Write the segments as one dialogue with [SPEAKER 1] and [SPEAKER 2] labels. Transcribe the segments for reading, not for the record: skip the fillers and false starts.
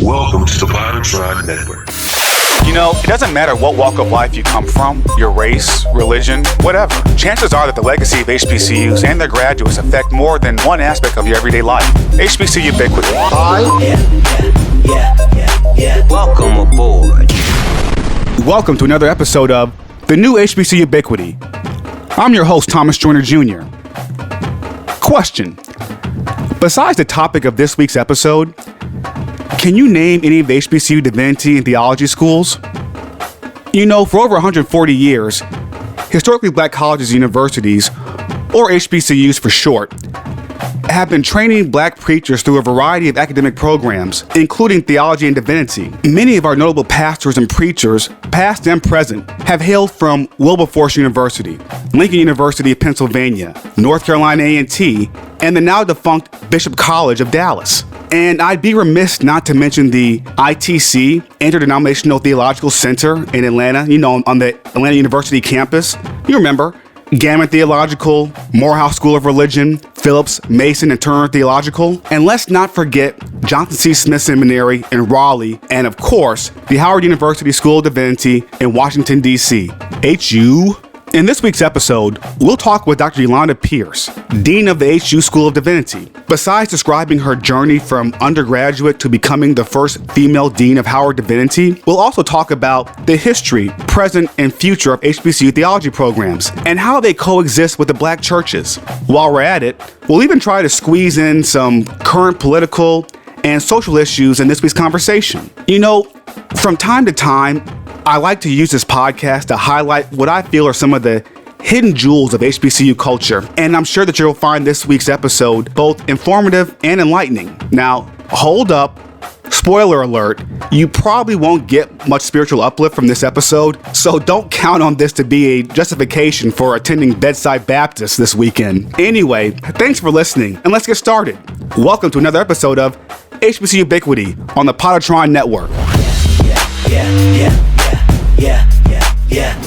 [SPEAKER 1] Welcome to the PodoTron Network.
[SPEAKER 2] You know, it doesn't matter what walk of life you come from, your race, religion, whatever. Chances are that the legacy of HBCUs and their graduates affect more than one aspect of your everyday life. HBCU ubiquity.
[SPEAKER 3] Welcome aboard.
[SPEAKER 2] Welcome to another episode of the new HBCU ubiquity. I'm your host, Thomas Joyner Jr. Question. Besides the topic of this week's episode, can you name any of the HBCU divinity and theology schools? You know, for over 140 years, historically black colleges and universities, or HBCUs for short, have been training black preachers through a variety of academic programs, including theology and divinity. Many of our notable pastors and preachers, past and present, have hailed from Wilberforce University, Lincoln University of Pennsylvania, North Carolina A&T, and the now defunct Bishop College of Dallas. And I'd be remiss not to mention the ITC, Interdenominational Theological Center in Atlanta, you know, on the Atlanta University campus. You remember, Gammon Theological, Morehouse School of Religion, Phillips, Mason, and Turner Theological. And let's not forget Johnson C. Smith Seminary in Raleigh, and of course, the Howard University School of Divinity in Washington, D.C. HU. In this week's episode, we'll talk with Dr. Yolanda Pierce, Dean of the HU School of Divinity. Besides describing her journey from undergraduate to becoming the first female Dean of Howard Divinity, we'll also talk about the history, present, and future of HBCU theology programs and how they coexist with the black churches. While we're at it, we'll even try to squeeze in some current political and social issues in this week's conversation. You know, from time to time, I like to use this podcast to highlight what I feel are some of the hidden jewels of HBCU culture, and I'm sure that you'll find this week's episode both informative and enlightening. Now, hold up. Spoiler alert, you probably won't get much spiritual uplift from this episode, so don't count on this to be a justification for attending Bedside Baptist this weekend. Anyway, thanks for listening, and let's get started. Welcome to another episode of HBCU Ubiquity on the PodoTron Network.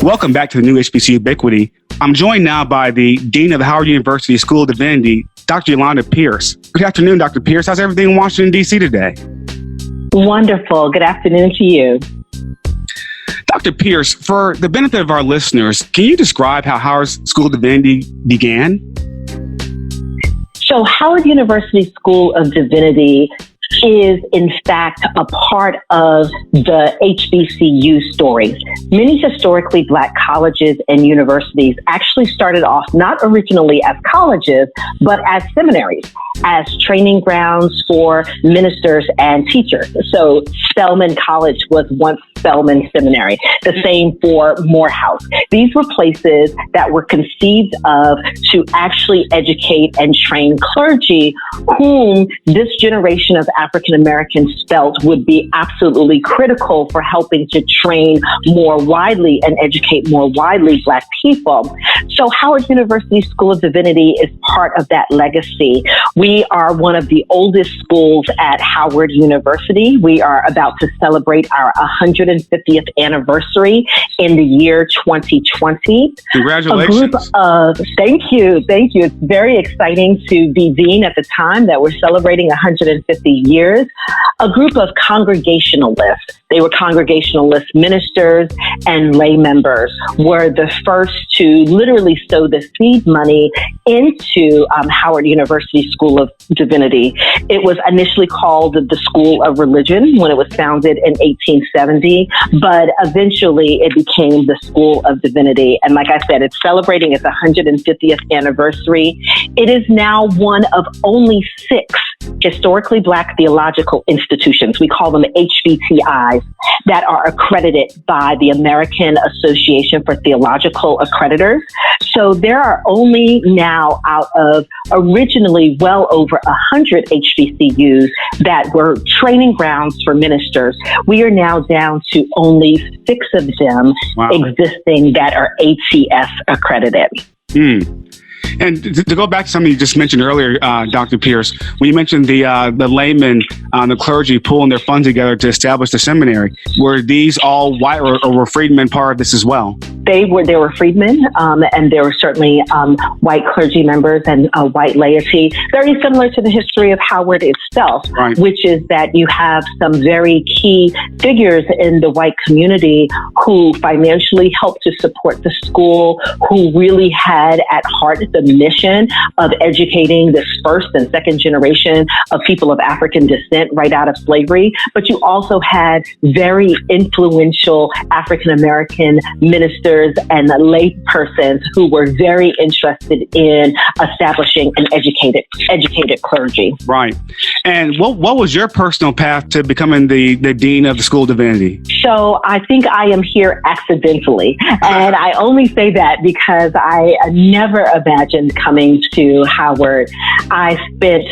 [SPEAKER 2] Welcome back to the new HBCU Ubiquity. I'm joined now by the Dean of the Howard University School of Divinity, Dr. Yolanda Pierce. Good afternoon, Dr. Pierce. How's everything in Washington, D.C. today?
[SPEAKER 4] Wonderful. Good afternoon to you.
[SPEAKER 2] Dr. Pierce, for the benefit of our listeners, can you describe how Howard School of Divinity began?
[SPEAKER 4] So Howard University School of Divinity is, in fact, a part of the HBCU story. Many historically black colleges and universities actually started off not originally as colleges, but as seminaries, as training grounds for ministers and teachers. So Spelman College was once Spelman Seminary, the same for Morehouse. These were places that were conceived of to actually educate and train clergy whom this generation of African Americans felt would be absolutely critical for helping to train more widely and educate more widely Black people. So Howard University School of Divinity is part of that legacy. We are one of the oldest schools at Howard University. We are about to celebrate our 150th anniversary in the year 2020.
[SPEAKER 2] Congratulations.
[SPEAKER 4] Thank you. It's very exciting to be dean at the time that we're celebrating 150 years. A group of Congregationalists, they were Congregationalist ministers and lay members, were the first to literally sow the seed money into Howard University School of Divinity. It was initially called the School of Religion when it was founded in 1870, but eventually it became the School of Divinity. And like I said, it's celebrating its 150th anniversary. It is now one of only 6 historically Black theological institutions, we call them HBTIs, that are accredited by the American Association for Theological Accreditors. So there are only now, out of originally well over 100 HBCUs that were training grounds for ministers, we are now down to only 6 of them existing that are ATS accredited.
[SPEAKER 2] And to go back to something you just mentioned earlier, Dr. Pierce, when you mentioned the laymen, the clergy pulling their funds together to establish the seminary, were these all white or were freedmen part of this as well?
[SPEAKER 4] There were freedmen, and there were certainly white clergy members and white laity, very similar to the history of Howard itself,
[SPEAKER 2] right,
[SPEAKER 4] which is that you have some very key figures in the white community who financially helped to support the school, who really had at heart the mission of educating this first and second generation of people of African descent right out of slavery. But you also had very influential African American ministers and lay persons who were very interested in establishing an educated clergy.
[SPEAKER 2] Right. And what was your personal path to becoming the dean of the School of Divinity?
[SPEAKER 4] So I think I am here accidentally. And I only say that because I never imagined coming to Howard. I spent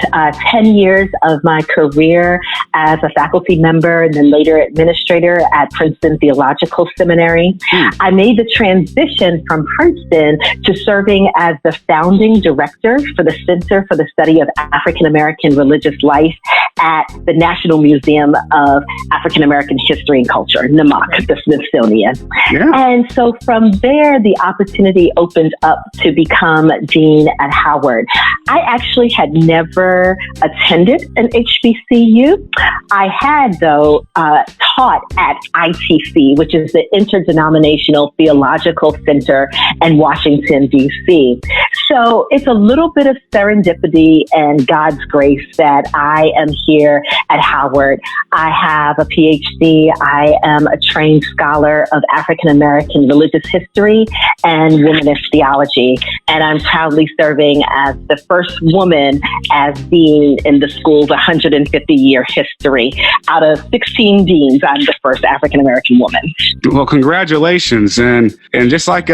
[SPEAKER 4] 10 years of my career as a faculty member and then later administrator at Princeton Theological Seminary. I made the transition from Princeton to serving as the founding director for the Center for the Study of African American Religious Life at the National Museum of African American History and Culture, NAMAC, the Smithsonian.
[SPEAKER 2] Yeah.
[SPEAKER 4] And so from there, the opportunity opened up to become dean at Howard. I actually had never attended an HBCU. I had, though, taught at ITC, which is the Interdenominational Theological Center in Washington, D.C. So it's a little bit of serendipity and God's grace that I am here at Howard. I have a PhD. I am a trained scholar of African American religious history and womanist theology. And I'm proudly serving as the first woman as dean in the school's 150-year history. Out of 16 deans, I'm the first African American woman.
[SPEAKER 2] Well, congratulations. And just like,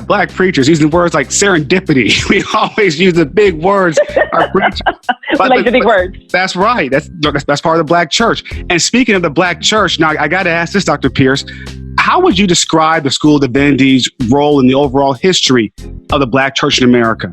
[SPEAKER 2] Black preachers using words like serendipity. We always use the big words. Our preachers.
[SPEAKER 4] The big words.
[SPEAKER 2] That's right. That's part of the Black church. And speaking of the Black church, now I got to ask this, Dr. Pierce, how would you describe the School of Divinity's role in the overall history of the Black church in America?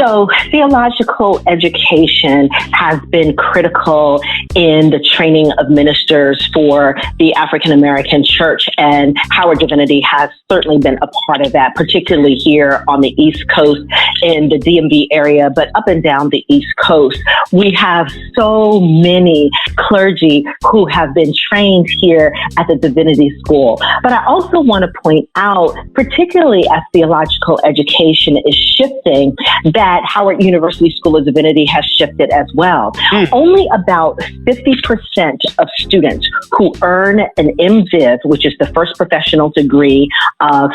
[SPEAKER 4] So theological education has been critical in the training of ministers for the African American church, and Howard Divinity has certainly been a part of that, particularly here on the East Coast in the DMV area, but up and down the East Coast. We have so many clergy who have been trained here at the Divinity School. But I also want to point out, particularly as theological education is shifting, that Howard University School of Divinity has shifted as well. Only about 50% of students who earn an MDiv, which is the first professional degree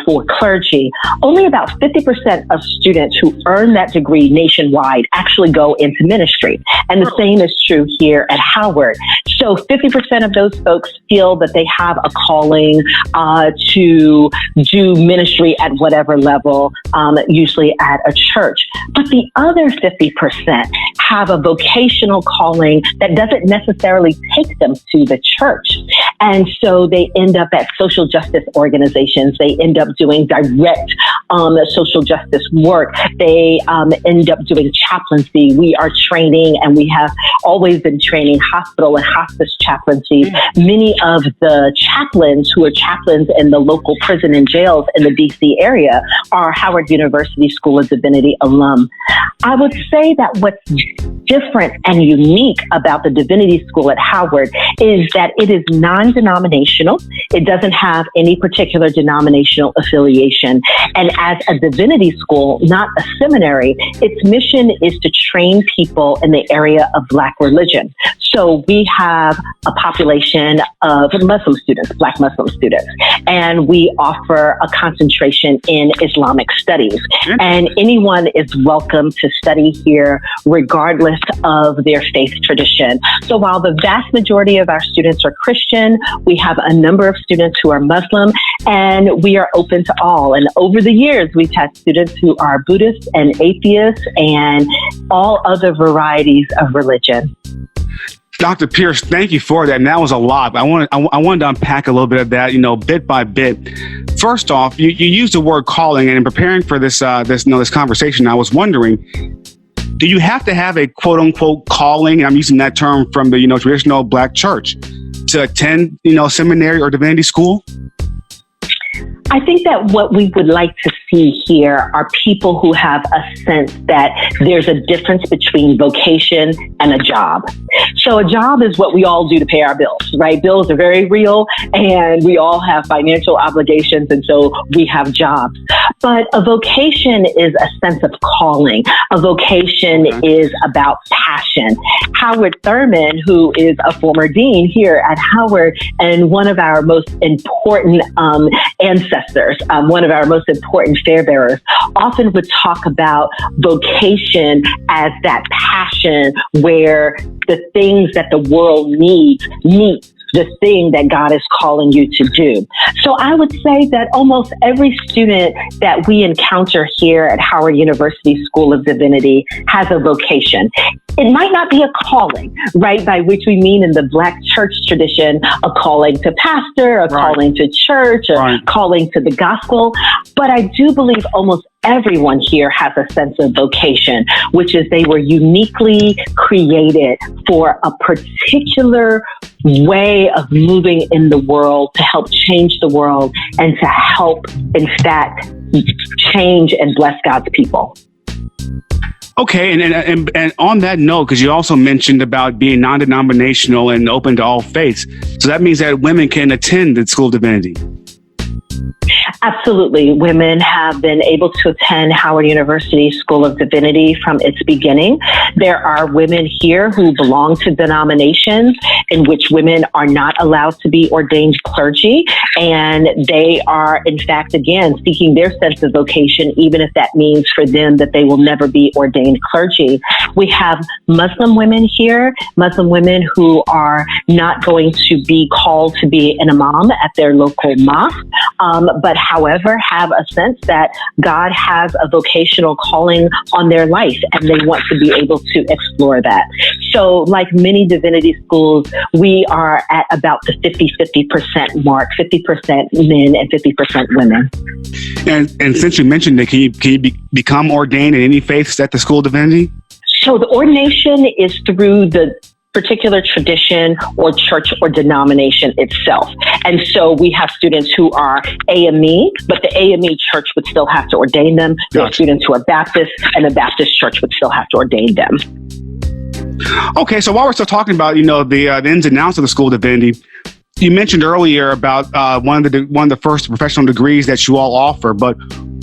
[SPEAKER 4] for clergy, only about 50% of students who earn that degree nationwide actually go into ministry. And the same is true here at Howard. So 50% of those folks feel that they have a calling to do ministry at whatever level, usually at a church. But the other 50% have a vocational calling that doesn't necessarily take them to the church. And so they end up at social justice organizations. They end up doing direct social justice work. They end up doing chaplaincy. We are training, and we have always been training hospital and hospice chaplaincy. Many of the chaplains who are chaplains in the local prison and jails in the DC area are Howard University School of Divinity alum. I would say that what's different and unique about the Divinity School at Howard is that it is non-denominational. It doesn't have any particular denominational affiliation. And as a divinity school, not a seminary, its mission is to train people in the area of Black religion. So we have a population of Muslim students, Black Muslim students, and we offer a concentration in Islamic studies. And anyone is welcome to study here regardless of their faith tradition. So while the vast majority of our students are Christian, we have a number of students who are Muslim, and we are open to all. And over the years, we've had students who are Buddhists and atheists and all other varieties of religion.
[SPEAKER 2] Dr. Pierce, thank you for that. And that was a lot. I wanted to unpack a little bit of that, bit by bit. First off, you used the word calling, and in preparing for this conversation, I was wondering, do you have to have a quote unquote calling? And I'm using that term from the traditional Black church to attend seminary or divinity school?
[SPEAKER 4] I think that what we would like to see here are people who have a sense that there's a difference between vocation and a job. So a job is what we all do to pay our bills, right? Bills are very real and we all have financial obligations, and so we have jobs. But a vocation is a sense of calling. A vocation is about passion. Howard Thurman, who is a former dean here at Howard and one of our most important ancestors, one of our most important fare bearers, often would talk about vocation as that passion where the things that the world needs meet the thing that God is calling you to do. So I would say that almost every student that we encounter here at Howard University School of Divinity has a vocation. It might not be a calling, right? By which we mean in the Black church tradition, a calling to pastor, a calling to church, a calling to the gospel. But I do believe almost everyone here has a sense of vocation, which is they were uniquely created for a particular way of moving in the world to help change the world and to help, in fact, change and bless God's people.
[SPEAKER 2] Okay, and on that note, because you also mentioned about being non-denominational and open to all faiths, so that means that women can attend the School of Divinity.
[SPEAKER 4] Absolutely. Women have been able to attend Howard University School of Divinity from its beginning. There are women here who belong to denominations in which women are not allowed to be ordained clergy. And they are, in fact, again, seeking their sense of vocation, even if that means for them that they will never be ordained clergy. We have Muslim women here, Muslim women who are not going to be called to be an imam at their local mosque, but however, have a sense that God has a vocational calling on their life and they want to be able to explore that. So like many divinity schools, we are at about the 50% mark, 50% men and 50% women.
[SPEAKER 2] And since you mentioned it, can you become ordained in any faiths at the School of Divinity?
[SPEAKER 4] So the ordination is through the particular tradition or church or denomination itself. And so we have students who are AME, but the AME church would still have to ordain them. There are students who are Baptist, and the Baptist church would still have to ordain them.
[SPEAKER 2] Okay, so while we're still talking about, the ins and outs of the School of Divinity, you mentioned earlier about one of the first professional degrees that you all offer, but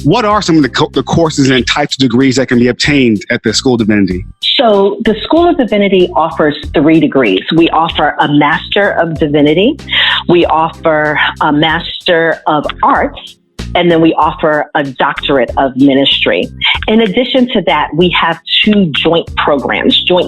[SPEAKER 2] what are some of the courses and types of degrees that can be obtained at the School of Divinity?
[SPEAKER 4] So the School of Divinity offers 3 degrees. We offer a Master of Divinity, we offer a Master of Arts, and then we offer a Doctorate of Ministry. In addition to that, we have 2 joint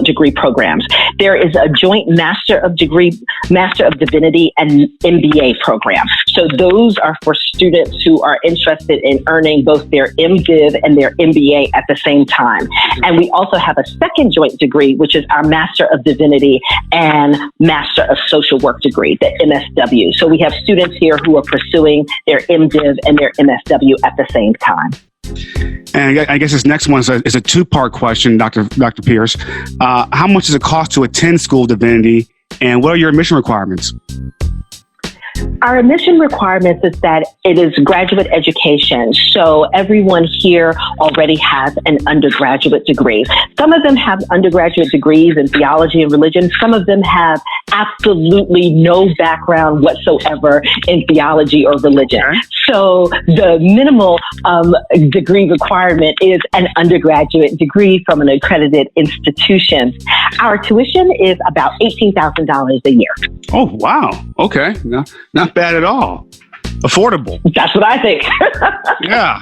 [SPEAKER 4] degree programs. There is a joint Master of Divinity and MBA program. So those are for students who are interested in earning both their MDiv and their MBA at the same time. And we also have a second joint degree, which is our Master of Divinity and Master of Social Work degree, the MSW. So we have students here who are pursuing their MDiv and their MSW at the same time.
[SPEAKER 2] And I guess this next one is a 2-part question, Dr. Pierce. How much does it cost to attend School of Divinity, and what are your admission requirements?
[SPEAKER 4] Our admission requirements is that it is graduate education. So everyone here already has an undergraduate degree. Some of them have undergraduate degrees in theology and religion. Some of them have absolutely no background whatsoever in theology or religion. So the minimal degree requirement is an undergraduate degree from an accredited institution. Our tuition is about $18,000 a year.
[SPEAKER 2] Oh, wow. Okay. Not bad at all. Affordable.
[SPEAKER 4] That's what I think.
[SPEAKER 2] Yeah.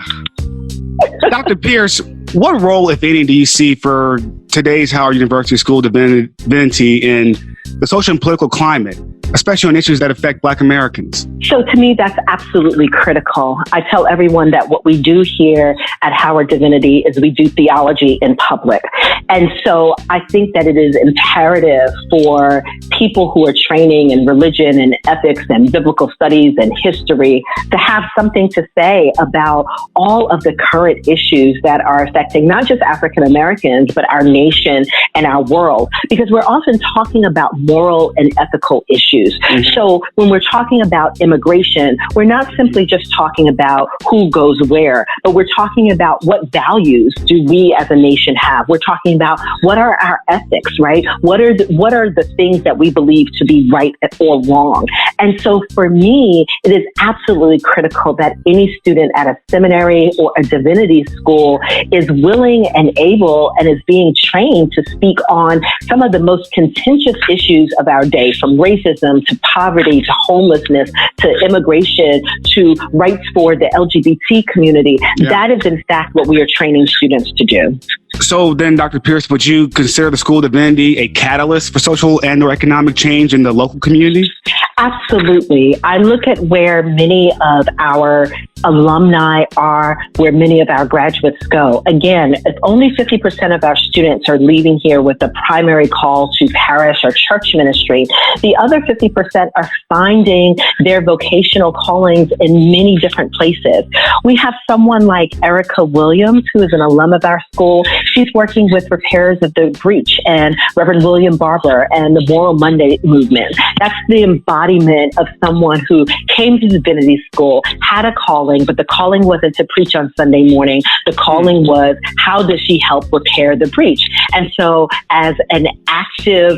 [SPEAKER 2] Dr. Pierce, what role, if any, do you see for today's Howard University School of Divinity in the social and political climate, especially on issues that affect Black Americans?
[SPEAKER 4] So to me, that's absolutely critical. I tell everyone that what we do here at Howard Divinity is we do theology in public. And so I think that it is imperative for people who are training in religion and ethics and biblical studies and history to have something to say about all of the current issues that are affecting not just African Americans, but our nation and our world. Because we're often talking about moral and ethical issues. issues. So when we're talking about immigration, we're not simply just talking about who goes where, but we're talking about what values do we as a nation have. We're talking about what are our ethics, right? What are the things that we believe to be right or wrong? And so for me, it is absolutely critical that any student at a seminary or a divinity school is willing and able and is being trained to speak on some of the most contentious issues of our day, from racism to poverty to homelessness to immigration to rights for the LGBT community. Yeah. That is in fact what we are training students to do.
[SPEAKER 2] So then, Dr. Pierce, would you consider the School of Divinity a catalyst for social and or economic change in the local community?
[SPEAKER 4] Absolutely. I look at where many of our alumni are, where many of our graduates go. Again, if only 50% of our students are leaving here with a primary call to parish or church ministry, the other 50% are finding their vocational callings in many different places. We have someone like Erica Williams, who is an alum of our school. She's working with Repairers of the Breach and Reverend William Barber and the Moral Monday movement. That's the embodiment of someone who came to Divinity School, had a calling, but the calling wasn't to preach on Sunday morning. The calling was, how does she help repair the breach? And so as an active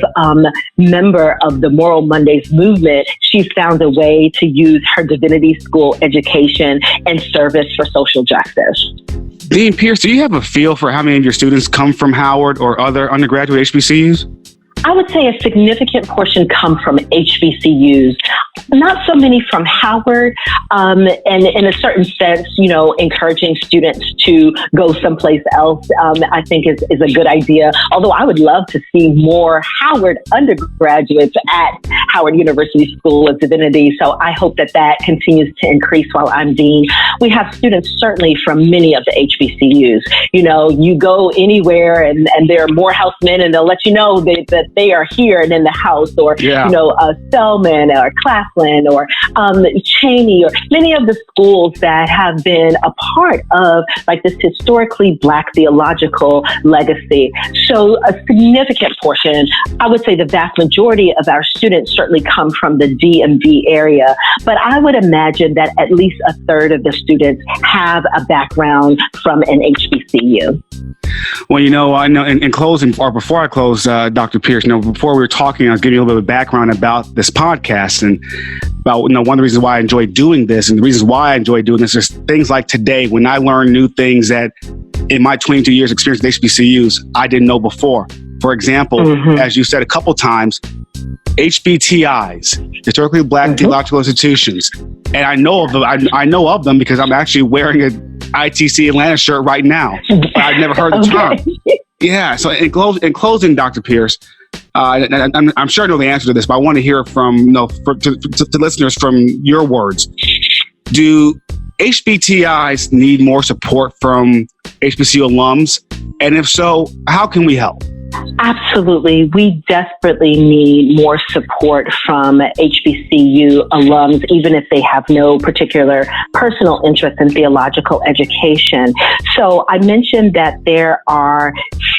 [SPEAKER 4] member of the Moral Mondays movement, she's found a way to use her Divinity School education and service for social justice.
[SPEAKER 2] Dean Pierce, do you have a feel for how many of your students come from Howard or other undergraduate HBCUs?
[SPEAKER 4] I would say a significant portion come from HBCUs, not so many from Howard, and in a certain sense, encouraging students to go someplace else, I think is a good idea. Although I would love to see more Howard undergraduates at Howard University School of Divinity. So I hope that continues to increase while I'm dean. We have students certainly from many of the HBCUs. You go anywhere and there are Morehousemen and they'll let you know that they are here and in the house, or Spelman or Claflin or Cheney, or many of the schools that have been a part of like this historically Black theological legacy. So a significant portion, I would say the vast majority of our students certainly come from the DMV area, but I would imagine that at least a third of the students have a background from an HBCU.
[SPEAKER 2] Well, I know in closing, or before I close, Dr. Pierce, before we were talking, I was giving you a little bit of background about this podcast and about, one of the reasons why I enjoy doing this, and the reasons why I enjoy doing this is things like today, when I learn new things that in my 22 years experience with HBCUs, I didn't know before. For example, as you said a couple times, HBTIs, historically Black theological institutions. And I know of them because I'm actually wearing a ITC Atlanta shirt right now. But I've never heard the term. Yeah. So in closing, Dr. Pierce, I'm sure I know the answer to this, but I want to hear from to listeners from your words. Do HBTIs need more support from HBCU alums? And if so, how can we help?
[SPEAKER 4] Absolutely. We desperately need more support from HBCU alums, even if they have no particular personal interest in theological education. So I mentioned that there are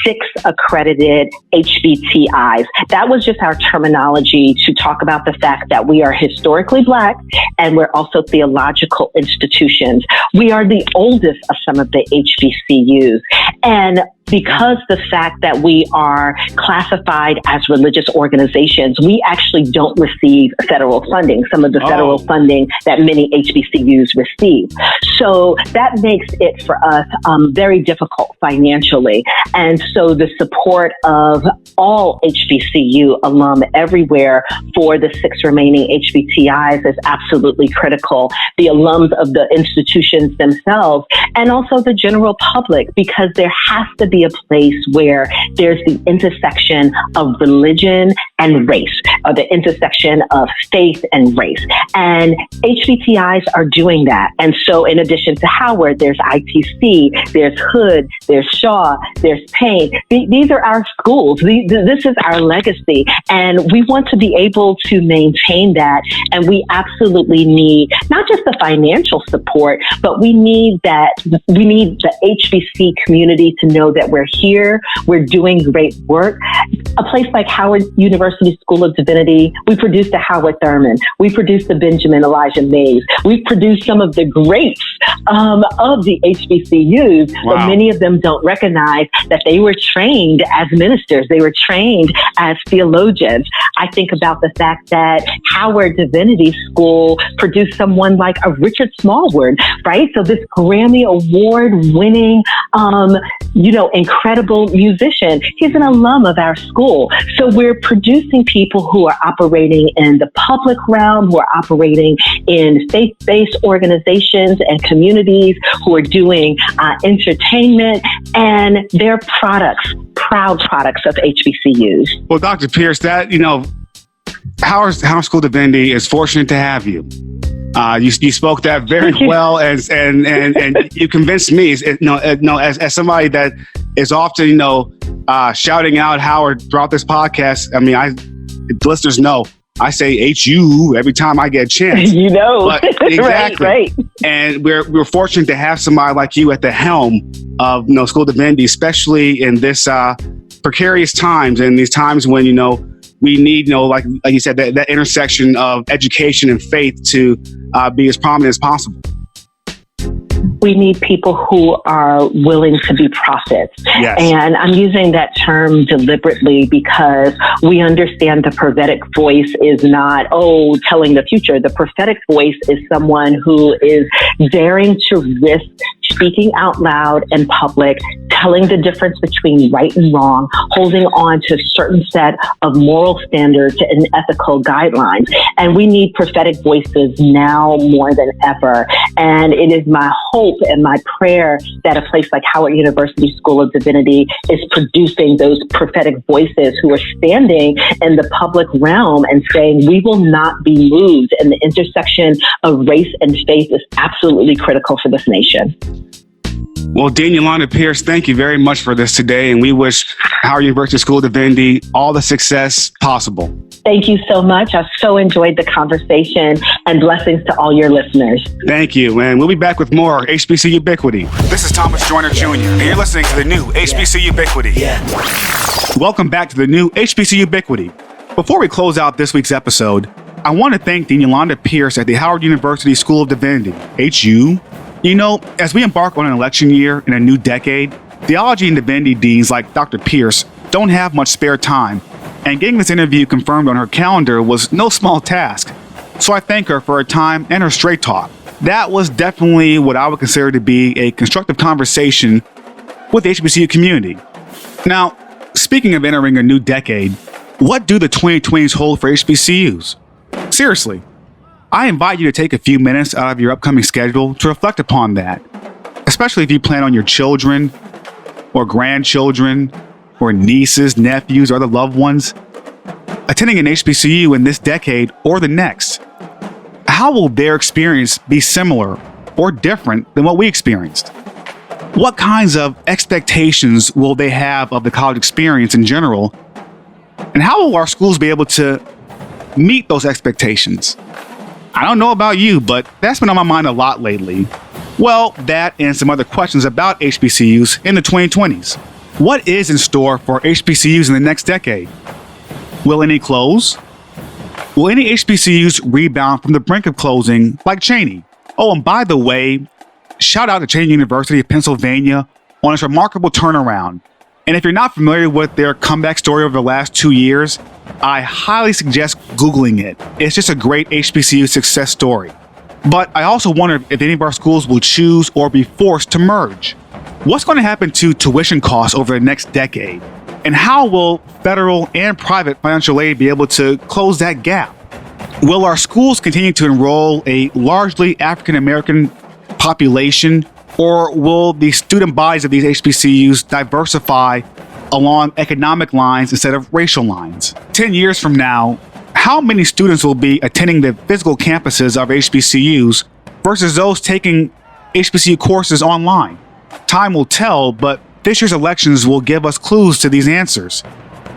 [SPEAKER 4] 6 accredited HBTIs. That was just our terminology to talk about the fact that we are historically Black and we're also theological institutions. We are the oldest of some of the HBCUs. And because the fact that we are classified as religious organizations, we actually don't receive federal funding, some of the federal funding that many HBCUs receive. So that makes it for us very difficult financially. And so the support of all HBCU alum everywhere for the 6 remaining HBTIs is absolutely critical. The alums of the institutions themselves, and also the general public, because there has to be a place where there's the intersection of religion and race, or the intersection of faith and race. And HBTIs are doing that. And so in addition to Howard, there's ITC, there's Hood, there's Shaw, there's Payne, saying, these are our schools. This is our legacy. And we want to be able to maintain that. And we absolutely need not just the financial support, but we need the HBC community to know that we're here, we're doing great work. A place like Howard University School of Divinity, we produced a Howard Thurman, we produced the Benjamin Elijah Mays, we produced some of the greats of the HBCUs,
[SPEAKER 2] Wow.
[SPEAKER 4] but many of them don't recognize that they were trained as ministers, they were trained as theologians. I think about the fact that Howard Divinity School produced someone like a Richard Smallwood, right? So this Grammy Award-winning, incredible musician, he's an alum of our school. So we're producing people who are operating in the public realm, who are operating in faith-based organizations and communities, who are doing entertainment, and they're proud products of HBCUs.
[SPEAKER 2] Well, Dr. Pierce, Howard School of Divinity is fortunate to have you. You spoke that very well, and you convinced me. As somebody that is often shouting out Howard throughout this podcast. I mean, the listeners know I say HU every time I get a chance. But exactly. Right. And we're fortunate to have somebody like you at the helm of School of Divinity, especially in this precarious times and these times when we need, like you said, that intersection of education and faith to be as prominent as possible.
[SPEAKER 4] We need people who are willing to be prophets.
[SPEAKER 2] Yes.
[SPEAKER 4] And I'm using that term deliberately because we understand the prophetic voice is not, telling the future. The prophetic voice is someone who is daring to risk speaking out loud in public, telling the difference between right and wrong, holding on to a certain set of moral standards and ethical guidelines. And we need prophetic voices now more than ever. And it is my hope and my prayer that a place like Howard University School of Divinity is producing those prophetic voices who are standing in the public realm and saying, we will not be moved. And the intersection of race and faith is absolutely critical for this nation.
[SPEAKER 2] Well, Dean Yolanda Pierce, thank you very much for this today. And we wish Howard University School of Divinity all the success possible.
[SPEAKER 4] Thank you so much. I've so enjoyed the conversation, and blessings to all your listeners.
[SPEAKER 2] Thank you. And we'll be back with more HBCU Ubiquity. This is Thomas Joyner Jr., and you're listening to the new HBCU Ubiquity. Welcome back to the new HBCU Ubiquity. Before we close out this week's episode, I want to thank Dean Yolanda Pierce at the Howard University School of Divinity, HU. As we embark on an election year in a new decade, theology and divinity deans like Dr. Pierce don't have much spare time, and getting this interview confirmed on her calendar was no small task. So I thank her for her time and her straight talk. That was definitely what I would consider to be a constructive conversation with the HBCU community. Now, speaking of entering a new decade, what do the 2020s hold for HBCUs? Seriously, I invite you to take a few minutes out of your upcoming schedule to reflect upon that, especially if you plan on your children or grandchildren or nieces, nephews, or other loved ones attending an HBCU in this decade or the next. How will their experience be similar or different than what we experienced? What kinds of expectations will they have of the college experience in general? And how will our schools be able to meet those expectations? I don't know about you, but that's been on my mind a lot lately. Well, that and some other questions about HBCUs in the 2020s. What is in store for HBCUs in the next decade? Will any close? Will any HBCUs rebound from the brink of closing like Cheney? Oh, and by the way, shout out to Cheney University of Pennsylvania on its remarkable turnaround. And if you're not familiar with their comeback story over the last 2 years, I highly suggest Googling it. It's just a great HBCU success story. But I also wonder if any of our schools will choose or be forced to merge. What's going to happen to tuition costs over the next decade? And how will federal and private financial aid be able to close that gap? Will our schools continue to enroll a largely African-American population, or will the student bodies of these HBCUs diversify along economic lines instead of racial lines? 10 years from now, how many students will be attending the physical campuses of HBCUs versus those taking HBCU courses online? Time will tell, but This year's elections will give us clues to these answers.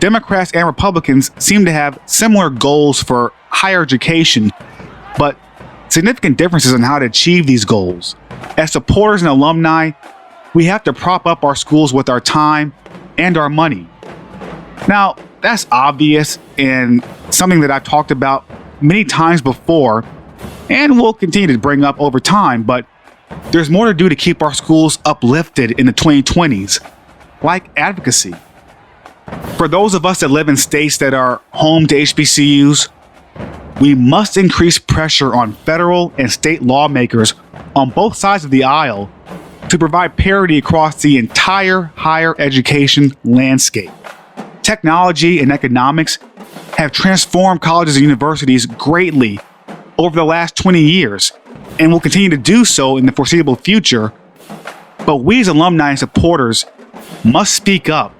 [SPEAKER 2] Democrats and Republicans seem to have similar goals for higher education, but significant differences in how to achieve these goals. As supporters and alumni, we have to prop up our schools with our time and our money. Now, that's obvious and something that I've talked about many times before and will continue to bring up over time, but there's more to do to keep our schools uplifted in the 2020s, like advocacy. For those of us that live in states that are home to HBCUs, we must increase pressure on federal and state lawmakers on both sides of the aisle to provide parity across the entire higher education landscape. Technology and economics have transformed colleges and universities greatly over the last 20 years and will continue to do so in the foreseeable future. But we as alumni and supporters must speak up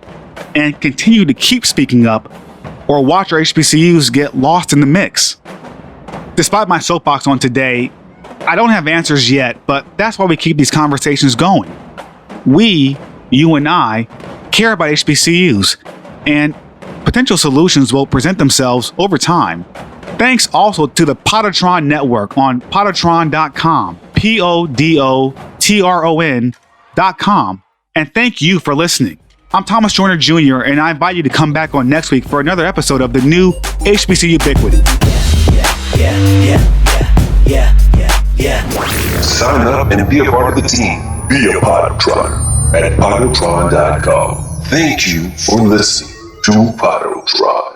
[SPEAKER 2] and continue to keep speaking up or watch our HBCUs get lost in the mix. Despite my soapbox on today, I don't have answers yet, but that's why we keep these conversations going. We, you and I, care about HBCUs, and potential solutions will present themselves over time. Thanks also to the PodoTron Network on PodoTron.com, PodoTron.com, and thank you for listening. I'm Thomas Joyner Jr., and I invite you to come back on next week for another episode of the new HBCU Ubiquity.
[SPEAKER 1] Sign up and be a part of the team. Be a PodoTron at PodoTron.com. Thank you for listening to PodoTron.